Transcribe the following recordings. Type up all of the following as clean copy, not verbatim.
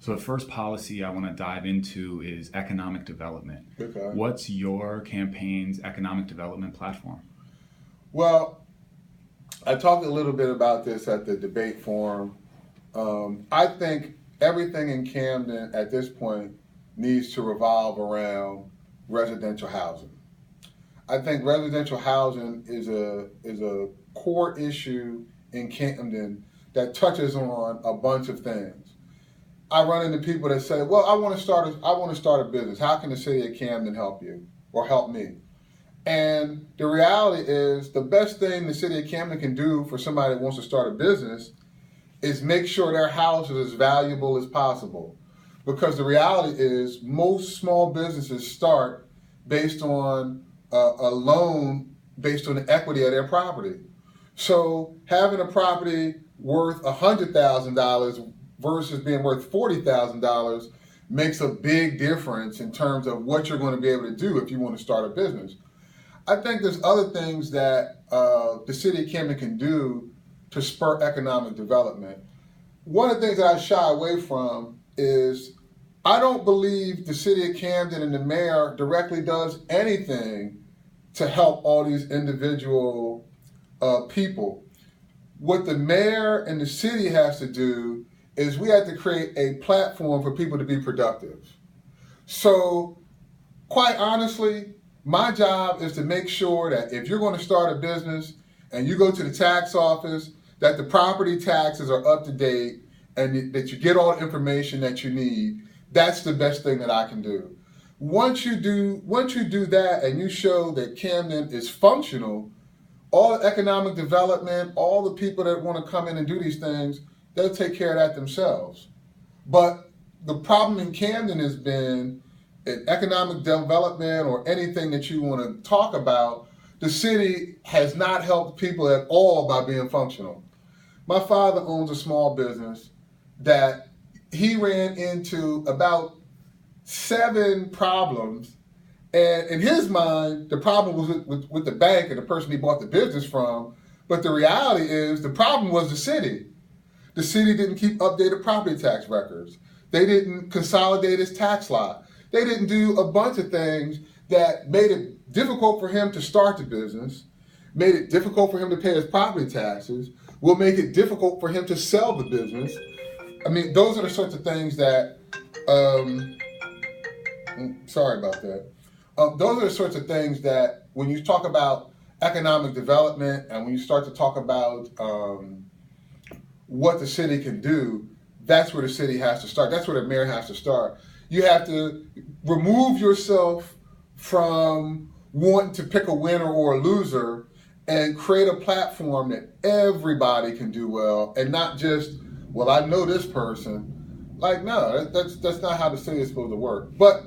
So the first policy I want to dive into is economic development. Okay. What's your campaign's economic development platform? Well, I talked a little bit about this at the debate forum. I think everything in Camden at this point needs to revolve around residential housing. I think residential housing is a core issue in Camden that touches on a bunch of things. I run into people that say, "Well, I want to start a business. How can the city of Camden help you or help me?" And the reality is, the best thing the city of Camden can do for somebody that wants to start a business is make sure their house is as valuable as possible. Because the reality is, most small businesses start based on a loan based on the equity of their property. So having a property worth $100,000 versus being worth $40,000 makes a big difference in terms of what you're going to be able to do if you want to start a business. I think there's other things that the city of Camden can do to spur economic development. One of the things that I shy away from is I don't believe the city of Camden and the mayor directly does anything to help all these individual people. What the mayor and the city has to do is we have to create a platform for people to be productive. So, quite honestly, my job is to make sure that if you're going to start a business and you go to the tax office, that the property taxes are up to date and that you get all the information that you need. That's the best thing that I can do. Once you do that and you show that Camden is functional, all the economic development, all the people that want to come in and do these things, they'll take care of that themselves. But the problem in Camden has been in economic development or anything that you want to talk about, the city has not helped people at all by being functional. My father owns a small business that he ran into about 7 problems, and in his mind, the problem was with the bank and the person he bought the business from, but the reality is the problem was the city. The city didn't keep updated property tax records. They didn't consolidate his tax lot. They didn't do a bunch of things that made it difficult for him to start the business, made it difficult for him to pay his property taxes, will make it difficult for him to sell the business. I mean, those are the sorts of things that, sorry about that. Those are the sorts of things that when you talk about economic development and when you start to talk about what the city can do, that's where the city has to start. That's where the mayor has to start. You have to remove yourself from wanting to pick a winner or a loser and create a platform that everybody can do well and not just, well, I know this person. Like, no, that's not how the city is supposed to work. But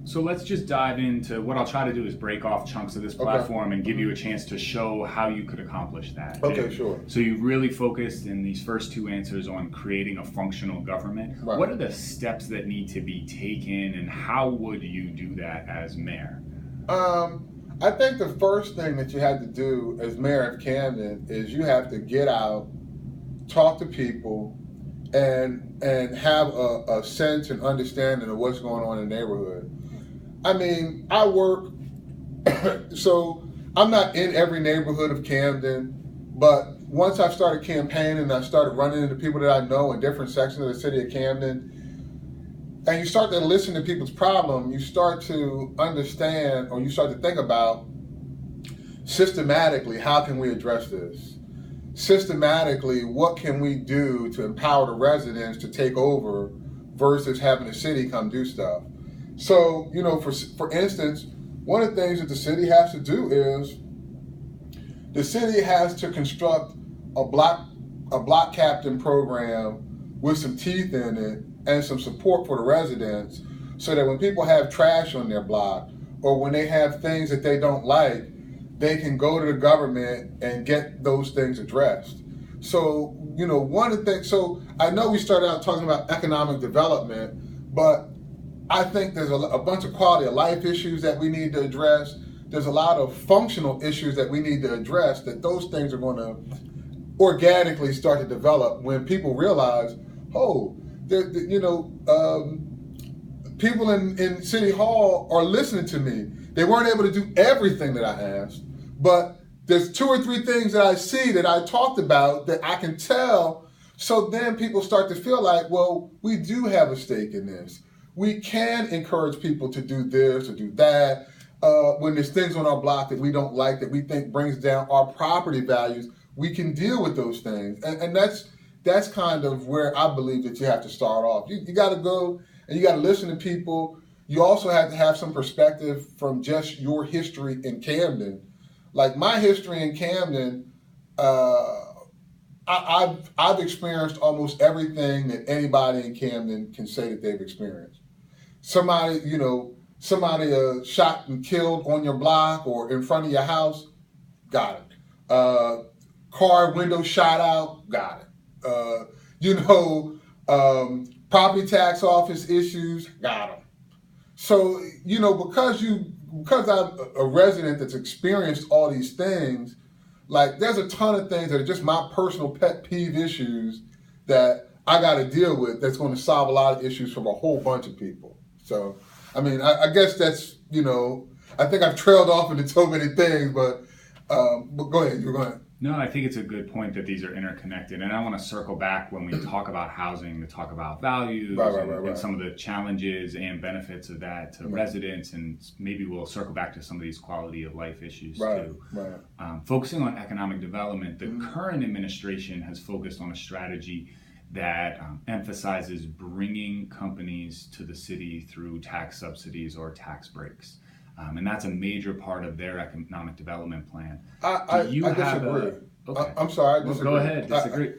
So let's just dive into what I'll try to do is break off chunks of this platform and give you a chance to show how you could accomplish that. Okay, sure. So you really focused in these first 2 answers on creating a functional government. Right. What are the steps that need to be taken and how would you do that as mayor? I think the first thing that you have to do as mayor of Camden is you have to get out, talk to people, and have a sense and understanding of what's going on in the neighborhood. I mean, I work, so I'm not in every neighborhood of Camden, but once I started campaigning, I started running into people that I know in different sections of the city of Camden, and you start to listen to people's problem, you start to understand or you start to think about systematically, how can we address this? Systematically, what can we do to empower the residents to take over versus having the city come do stuff? So, you know, for instance, one of the things that the city has to do is the city has to construct a block captain program with some teeth in it and some support for the residents so that when people have trash on their block or when they have things that they don't like, they can go to the government and get those things addressed. So, you know, one of the things, so I know we started out talking about economic development, but I think there's a bunch of quality of life issues that we need to address. There's a lot of functional issues that we need to address, that those things are going to organically start to develop when people realize, oh, people in City Hall are listening to me. They weren't able to do everything that I asked, but there's 2 or 3 things that I see that I talked about that I can tell. So then people start to feel like, well, we do have a stake in this. We can encourage people to do this or do that. When there's things on our block that we don't like, that we think brings down our property values, we can deal with those things. And that's kind of where I believe that you have to start off. You got to go and you got to listen to people. You also have to have some perspective from just your history in Camden. Like my history in Camden, I've experienced almost everything that anybody in Camden can say that they've experienced. Somebody shot and killed on your block or in front of your house, got it. Car window shot out, got it. Property tax office issues, got them. So, because I'm a resident that's experienced all these things, like there's a ton of things that are just my personal pet peeve issues that I got to deal with that's going to solve a lot of issues from a whole bunch of people. So, I guess that's, I think I've trailed off into so many things, but go ahead, you're going to. No, I think it's a good point that these are interconnected. And I want to circle back when we talk about housing to talk about values and some of the challenges and benefits of that to residents. And maybe we'll circle back to some of these quality of life issues too. Focusing on economic development, the current administration has focused on a strategy that emphasizes bringing companies to the city through tax subsidies or tax breaks. And that's a major part of their economic development plan. I disagree. Okay. I'm sorry, I disagree. Well, go ahead, disagree.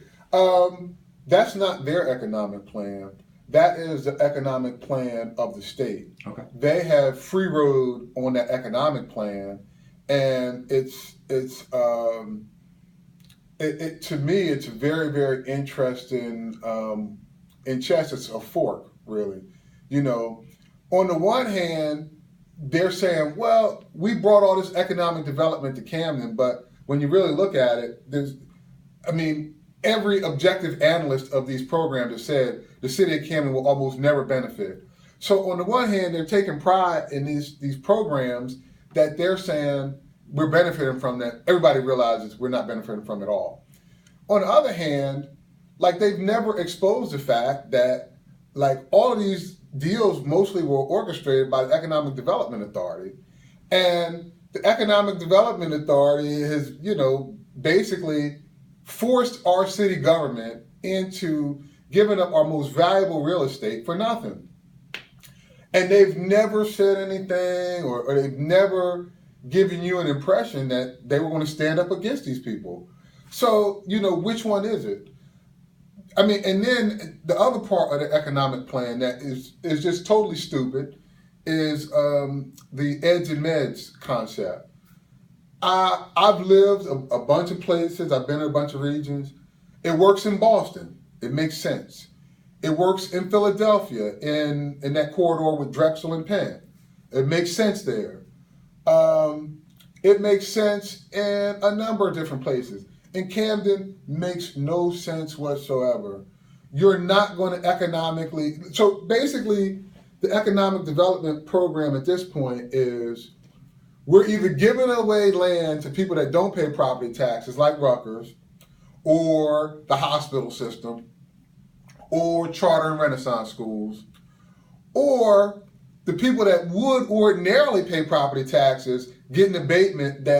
That's not their economic plan. That is the economic plan of the state. Okay. They have free road on that economic plan, and to me, it's very, very interesting. In chess, it's a fork, really. On the one hand, they're saying, well, we brought all this economic development to Camden, but when you really look at it, every objective analyst of these programs has said the city of Camden will almost never benefit. So on the one hand, they're taking pride in these programs that they're saying we're benefiting from, that everybody realizes we're not benefiting from at all. On the other hand, they've never exposed the fact that all of these deals mostly were orchestrated by the Economic Development Authority. And the Economic Development Authority has, basically forced our city government into giving up our most valuable real estate for nothing. And they've never said anything or they've never given you an impression that they were going to stand up against these people. So, which one is it? And then the other part of the economic plan that is just totally stupid is the eds and meds concept. I've lived a bunch of places. I've been in a bunch of regions. It works in Boston. It makes sense. It works in Philadelphia in that corridor with Drexel and Penn. It makes sense there. It makes sense in a number of different places. In Camden, makes no sense whatsoever. You're not going to economically. So basically, the economic development program at this point is we're either giving away land to people that don't pay property taxes, like Rutgers, or the hospital system, or charter and Renaissance schools, or the people that would ordinarily pay property taxes get an abatement that